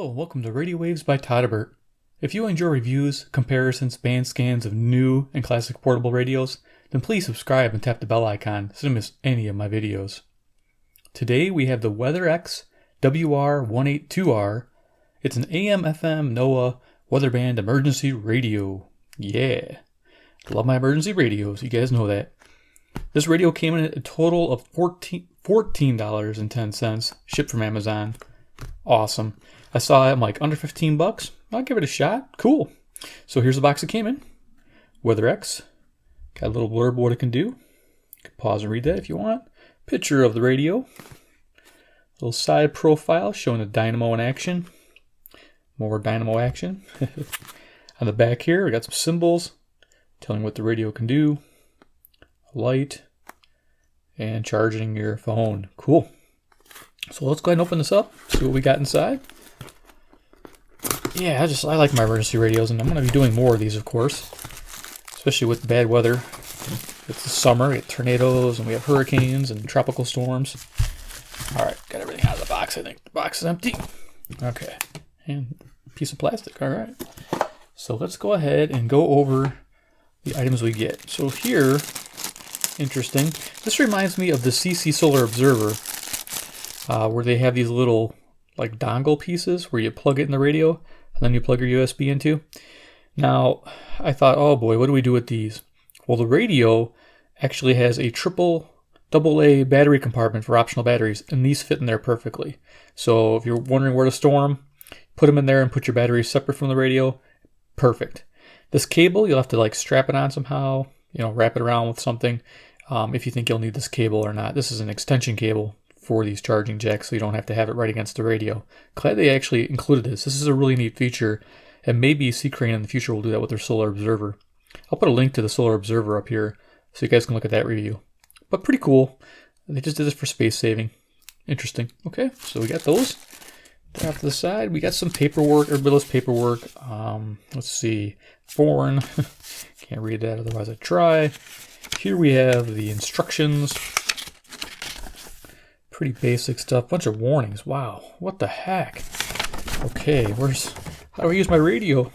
Hello, welcome to Radio Waves by Todderbert. If you enjoy reviews, comparisons, band scans of new and classic portable radios, then please subscribe and tap the bell icon so you don't miss any of my videos. Today we have the WeatherX WR182R. It's an AM/FM NOAA weatherband emergency radio. Yeah, I love my emergency radios, you guys know that. This radio came in at a total of $14.10, shipped from Amazon. Awesome. I saw it, I'm like, under 15 bucks. I'll give it a shot. Cool. So here's the box it came in. WeatherX. Got a little blurb what it can do. You can pause and read that if you want. Picture of the radio. Little side profile showing the Dynamo in action. More Dynamo action. On the back here, we got some symbols telling what the radio can do. Light. And charging your phone. Cool. So let's go ahead and open this up, see what we got inside. Yeah, I like my emergency radios, and I'm going to be doing more of these, of course, especially with bad weather. It's the summer, we have tornadoes, and we have hurricanes and tropical storms. All right, got everything out of the box, I think. The box is empty. Okay, and a piece of plastic, all right. So let's go ahead and go over the items we get. So here, interesting, this reminds me of the CC Solar Observer, where they have these little like dongle pieces where you plug it in the radio and then you plug your USB into. Now, I thought, oh boy, what do we do with these? Well, the radio actually has a AA battery compartment for optional batteries, and these fit in there perfectly. So if you're wondering where to store them, put them in there and put your batteries separate from the radio. Perfect. This cable, you'll have to like strap it on somehow, wrap it around with something if you think you'll need this cable or not. This is an extension cable for these charging jacks, so you don't have to have it right against the radio. Glad they actually included this. This is a really neat feature, and maybe C-Crane in the future will do that with their Solar Observer. I'll put a link to the Solar Observer up here so you guys can look at that review. But pretty cool. They just did this for space saving. Interesting. Okay, so we got those. Off to the side, we got some paperwork, or billless paperwork. Let's see, foreign. Can't read that, otherwise I'd try. Here we have the instructions. Pretty basic stuff. Bunch of warnings. Wow, what the heck? Okay, how do I use my radio?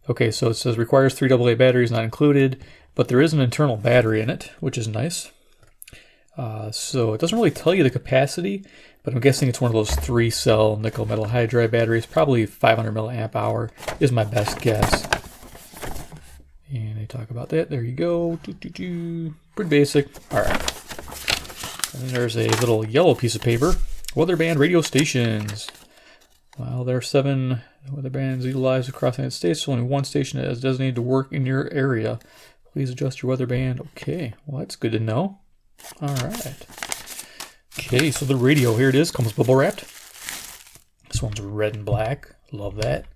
Okay, so it says requires 3 AA batteries, not included, but there is an internal battery in it, which is nice. So it doesn't really tell you the capacity, but I'm guessing it's one of those 3-cell nickel metal hydride batteries. Probably 500 milliamp hour is my best guess. And they talk about that. There you go. Pretty basic. All right. And then there's a little yellow piece of paper. Weatherband radio stations. Well, there are 7 weather bands utilized across the United States. So only one station is designated to work in your area. Please adjust your weather band. Okay, well, that's good to know. All right. Okay, so the radio, here it is, comes bubble wrapped. This one's red and black. Love that.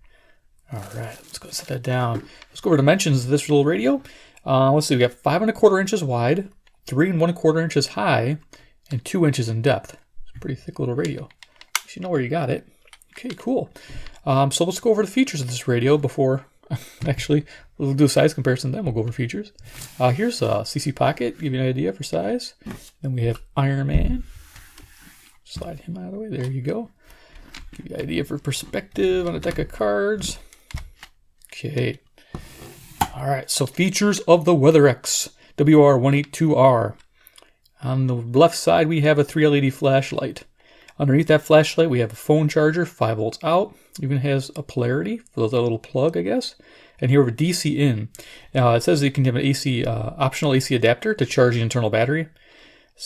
All right, let's go set that down. Let's go over dimensions of this little radio. Let's see, we got 5 1/4 inches wide, 3 1/4 inches high, and 2 inches in depth. It's a pretty thick little radio. You know where you got it. Okay, cool. So let's go over the features of this radio before, actually, we'll do a size comparison, then we'll go over features. Here's a CC pocket, give you an idea for size. Then we have Iron Man. Slide him out of the way, there you go. Give you an idea for perspective on a deck of cards. Okay. All right, so features of the WeatherX WR182R. On the left side, we have a 3 LED flashlight. Underneath that flashlight, we have a phone charger, 5 volts out. Even has a polarity for the little plug, I guess. And here we have a DC in. It says you can have an optional AC adapter to charge the internal battery.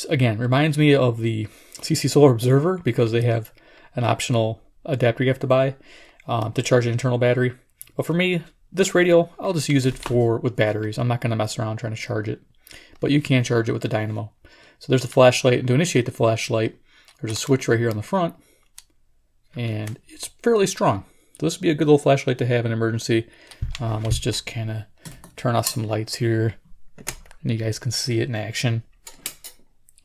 Again, reminds me of the CC Solar Observer because they have an optional adapter you have to buy to charge an internal battery. But for me, this radio, I'll just use it with batteries. I'm not going to mess around trying to charge it. But you can charge it with the Dynamo. So there's the flashlight. And to initiate the flashlight, there's a switch right here on the front. And it's fairly strong. So this would be a good little flashlight to have in emergency. Let's just kind of turn off some lights here. And you guys can see it in action.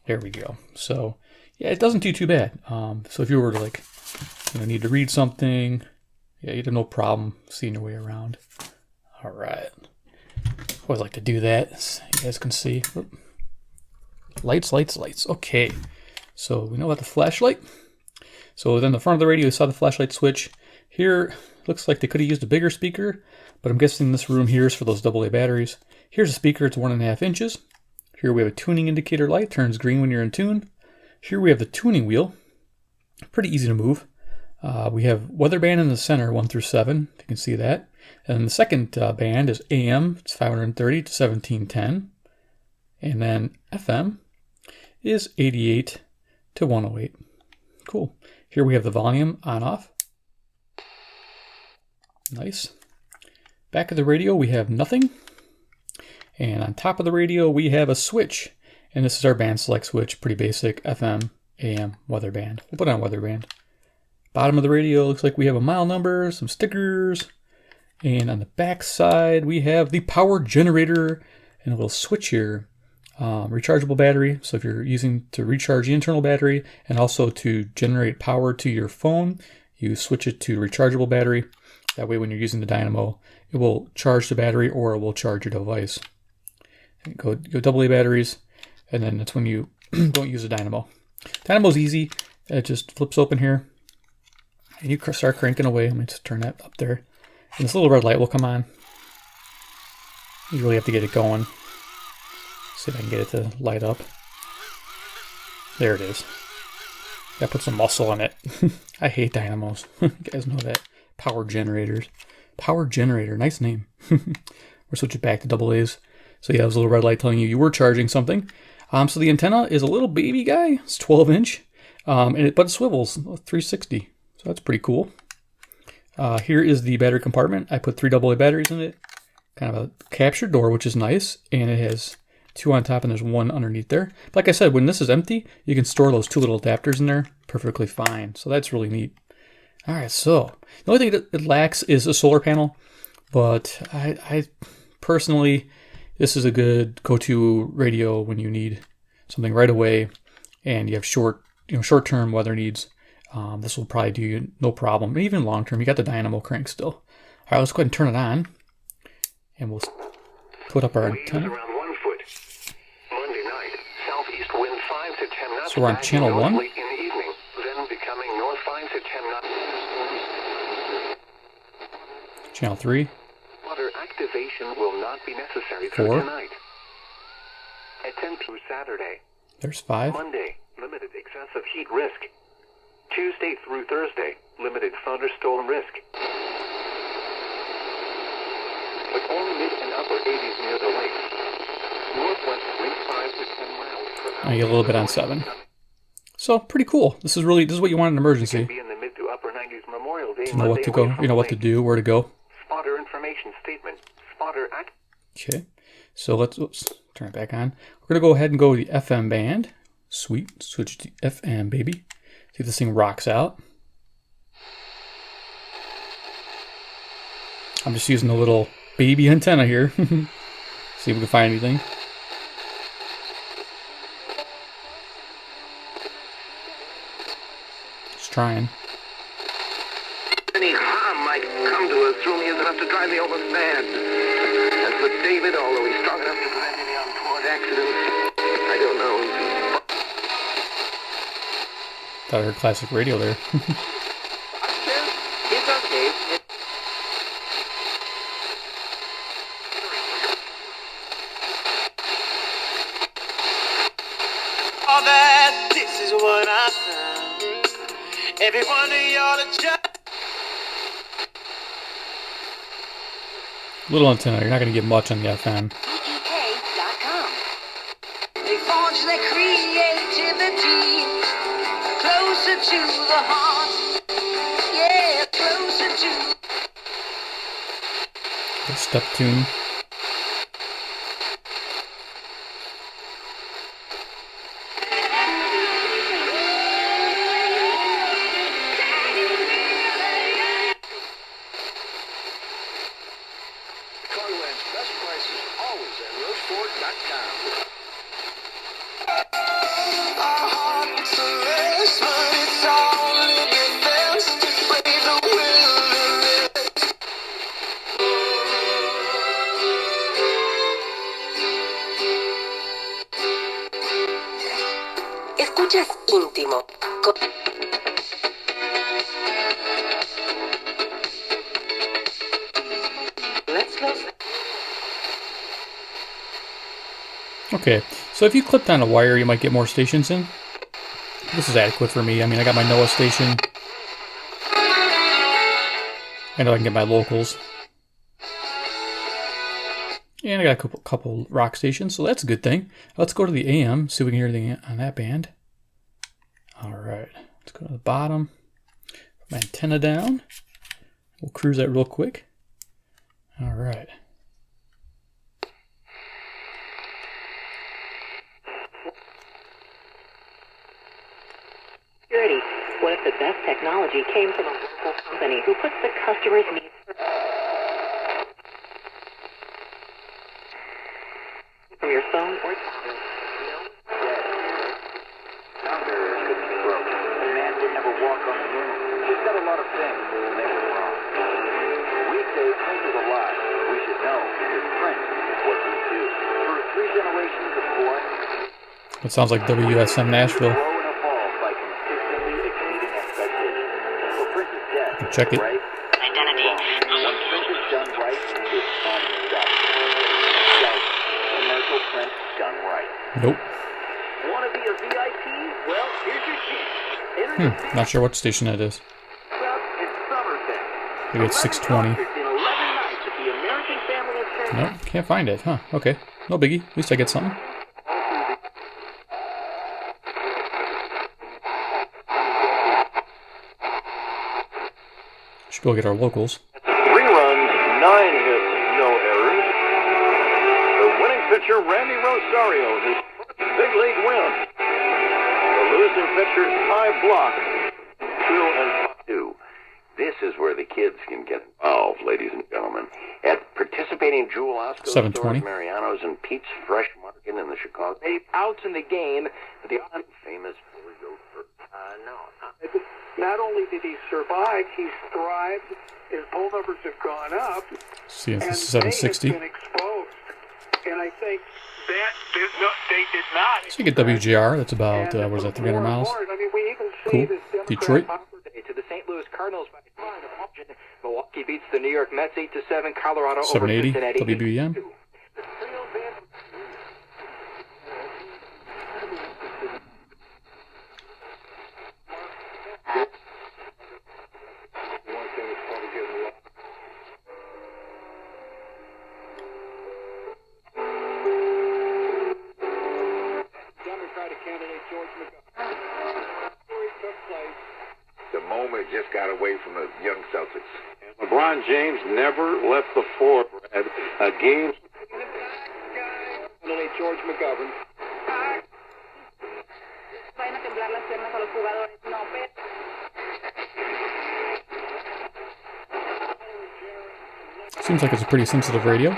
There we go. So yeah, it doesn't do too bad. So if you were to need to read something, yeah, you'd have no problem seeing your way around. All right. Always like to do that, so you guys can see. Lights, lights, lights. Okay. So we know about the flashlight. So then the front of the radio, you saw the flashlight switch. Here, looks like they could have used a bigger speaker, but I'm guessing this room here is for those AA batteries. Here's a speaker, it's 1.5 inches. Here we have a tuning indicator light, turns green when you're in tune. Here we have the tuning wheel, pretty easy to move. We have weather band in the center, 1 through 7, if you can see that. And the second band is AM, it's 530 to 1710. And then FM is 88 to 108. Cool. Here we have the volume on off. Nice. Back of the radio we have nothing. And on top of the radio we have a switch. And this is our band select switch, pretty basic, FM, AM, weather band. We'll put on weather band. Bottom of the radio looks like we have a mile number, some stickers. And on the back side we have the power generator and a little switch here. Rechargeable battery, so if you're using to recharge the internal battery and also to generate power to your phone, you switch it to rechargeable battery. That way when you're using the Dynamo, it will charge the battery or it will charge your device. And go AA batteries, and then that's when you don't use the Dynamo. Dynamo's easy. It just flips open here and you start cranking away. Let me just turn that up there. And this little red light will come on. You really have to get it going. See if I can get it to light up. There it is. Gotta put some muscle in it. I hate dynamos. You guys know that. Power generators. Power generator. Nice name. We're switching back to AA's. So yeah, it was a little red light telling you were charging something. So the antenna is a little baby guy. It's 12 inch. But it swivels 360. So that's pretty cool. Here is the battery compartment. I put 3 AA batteries in it. Kind of a captured door, which is nice. And it has 2 on top and there's 1 underneath there. Like I said, when this is empty, you can store those 2 little adapters in there perfectly fine. So that's really neat. All right, so the only thing that it lacks is a solar panel, but I personally, this is a good go-to radio when you need something right away and you have short-term weather needs. This will probably do you no problem. Even long-term, you got the Dynamo crank still. All right, let's go ahead and turn it on, and we'll put up our antenna. So we're on channel 1. Channel 3. Water activation will not be necessary 4. Tonight. At 10 through Saturday. There's 5. Monday, limited excessive heat risk. Tuesday through Thursday, limited thunderstorm risk. But only mid and upper 80s near the lake. Northwest wind 5 to 10 miles per hour. I get a little bit on 7. So pretty cool. This is what you want in an emergency. Be in the mid to upper 90s Memorial Day. To know what to go, you know what to do, where to go. Spotter information statement. Spotter act. Okay. So let's turn it back on. We're gonna go ahead and go with the FM band. Sweet. Switch to FM, baby. See if this thing rocks out. I'm just using a little baby antenna here. See if we can find anything. Just trying. Any harm might come to us through me is enough to drive me almost mad. As for David, although he's strong enough to prevent any untoward accidents, I don't know. Thought I heard classic radio there. It's okay. All that this is what I found. Every one of y'all to judge. Little antenna, you're not going to get much on the FM. WeatherX.com. They forge their creativity closer to the heart. Yeah, closer to. The step tune. Best prices always at rochefort.com. Escuchas íntimo. Okay, so if you clipped on a wire, you might get more stations in. This is adequate for me. I mean, I got my NOAA station. I know I can get my locals. And I got a couple rock stations, so that's a good thing. Let's go to the AM, see if we can hear anything on that band. Alright, let's go to the bottom. Put my antenna down. We'll cruise that real quick. Alright. Security. What if the best technology came from a local company who puts the customer's needs first? From your phone or tablet. The man would never walk on the moon. He's got a lot of things that make it wrong. We say Prince is alive. We should know because Prince is what we do. For 3 generations of boys, It sounds like WSM Nashville. grow and evolve by consistently exceeding expectations. So Prince is dead, You can check it. right? Identity. When Prince is done right, it's unstoppable. Right. Commercial Prince done right. Nope. Want to be a VIP? Well, here's your chance. Enter Not sure what station that is. It's Summerfest. Maybe it's 620. In 11 nights at the American Family Insurance. Nope, can't find it. Huh, okay. No biggie. At least I get something. Should go get our locals. 3 runs, 9 hits, no errors. The winning pitcher, Randy Rosario, his first big league win. The losing pitcher's high block, 2-2. This is where the kids can get involved, ladies and gentlemen. At participating Jewel Osco 720. stores, Mariano's, and Pete's Fresh Market in the Chicago. 8 outs in the game. The Famous Not only did he survive, he's thrived. His poll numbers have gone up. See, it's And 760. they have been exposed. And I think that they did not. So you get WGR. That's about, what is that, 300 miles? I mean, we even see Cool. this Democrat Detroit. to the St. Louis Cardinals by Milwaukee beats the New York Mets 8-7. Colorado over 780 Cincinnati. WBM. Democratic candidate George McGovern. Took place. The moment just got away from the young Celtics. LeBron James never left the floor, Brad. A game. Candidate George McGovern. Vayan a temblar las piernas a los jugadores. No, pero... Seems like it's a pretty sensitive radio.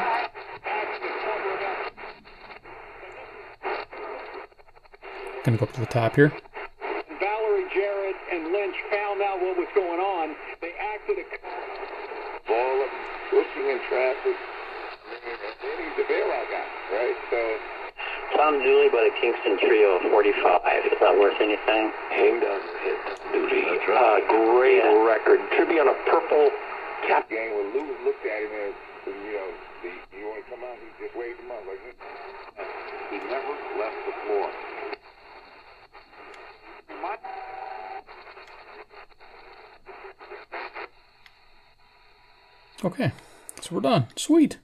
Gonna go up to the top here. Valerie Jarrett and Lynch found out what was going on. They acted Ball up, pushing in traffic. Then he's the bailout guy, right? So Tom Dooley by the Kingston Trio 45. Is that worth anything? Hang down the hit duty. Great record. Should be on a purple cap. Game when Lou looked at him and you want to come out? He just waved him out like this. He never left the floor. Okay, so we're done. Sweet.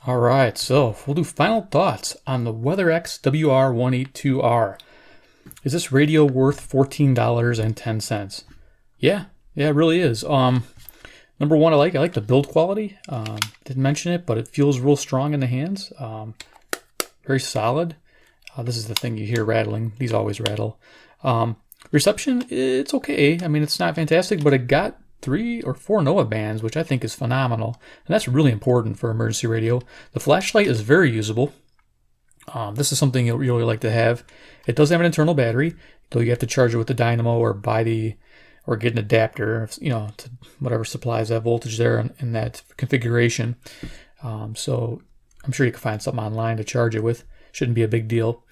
All right, so we'll do final thoughts on the WeatherX WR182R. Is this radio worth $14.10? Yeah, it really is. Number one, I like the build quality. Didn't mention it, but it feels real strong in the hands. Very solid. This is the thing you hear rattling. These always rattle. Reception, it's okay. I mean, it's not fantastic, but it got 3 or 4 NOAA bands, which I think is phenomenal. And that's really important for emergency radio. The flashlight is very usable. This is something you'll really like to have. It does have an internal battery, though you have to charge it with the Dynamo or get an adapter, to whatever supplies that voltage there in that configuration. So I'm sure you can find something online to charge it with. Shouldn't be a big deal.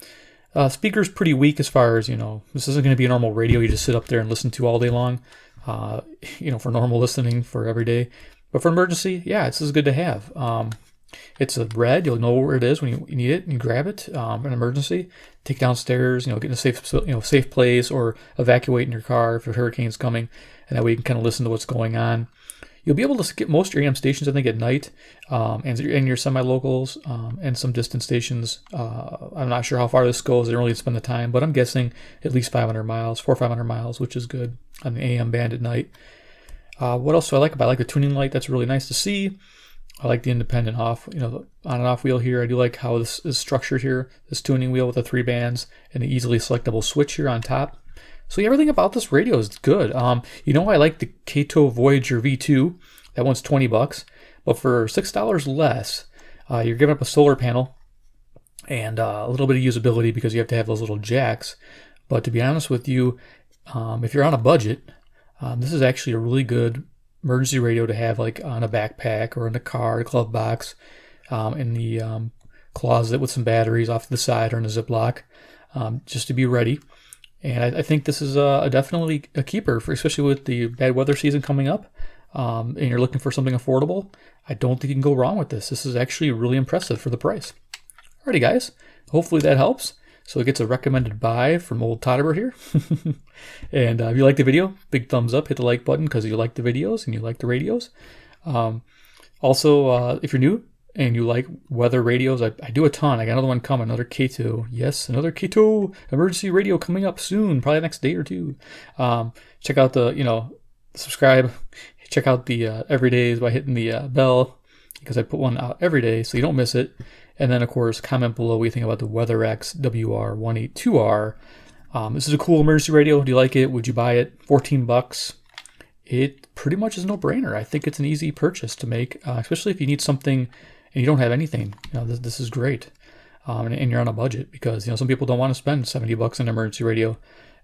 Speaker's pretty weak as far as, this isn't going to be a normal radio you just sit up there and listen to all day long. For normal listening for every day. But for emergency, yeah, this is good to have. It's a red. You'll know where it is when you need it, and you grab it in an emergency. Take it downstairs, get in a safe place, or evacuate in your car if a hurricane's coming, and that way you can kind of listen to what's going on. You'll be able to skip most of your AM stations, I think, at night, and your semi-locals and some distant stations. I'm not sure how far this goes. I didn't really spend the time, but I'm guessing at least 500 miles, 400 or 500 miles, which is good on the AM band at night. What else do I like about it? I like the tuning light. That's really nice to see. I like the independent off, the on and off wheel here. I do like how this is structured here, this tuning wheel with the 3 bands and the easily selectable switch here on top. So everything about this radio is good. I like the Kato Voyager V2. That one's $20, but for $6 less, you're giving up a solar panel and a little bit of usability because you have to have those little jacks. But to be honest with you, if you're on a budget, this is actually a really good emergency radio to have like on a backpack or in a car, a glove box, in the closet with some batteries off to the side or in a Ziploc, just to be ready. And I think this is definitely a keeper, especially with the bad weather season coming up, and you're looking for something affordable. I don't think you can go wrong with this. This is actually really impressive for the price. Alrighty, guys. Hopefully that helps. So it gets a recommended buy from old Todderbert here. And if you like the video, big thumbs up. Hit the like button because you like the videos and you like the radios. Also, if you're new and you like weather radios, I do a ton. I got another one coming, another Kato. Yes, another Kato emergency radio coming up soon, probably next day or two. Check out the, subscribe. Check out the everydays by hitting the bell because I put one out every day so you don't miss it. And then, of course, comment below what you think about the WeatherX WR182R. This is a cool emergency radio. Do you like it? Would you buy it? $14. It pretty much is a no-brainer. I think it's an easy purchase to make, especially if you need something and you don't have anything. This is great. And you're on a budget because, some people don't want to spend $70 on an emergency radio.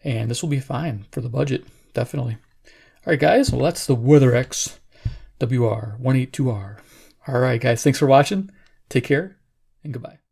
And this will be fine for the budget, definitely. All right, guys. Well, that's the WeatherX WR182R. All right, guys. Thanks for watching. Take care. And goodbye.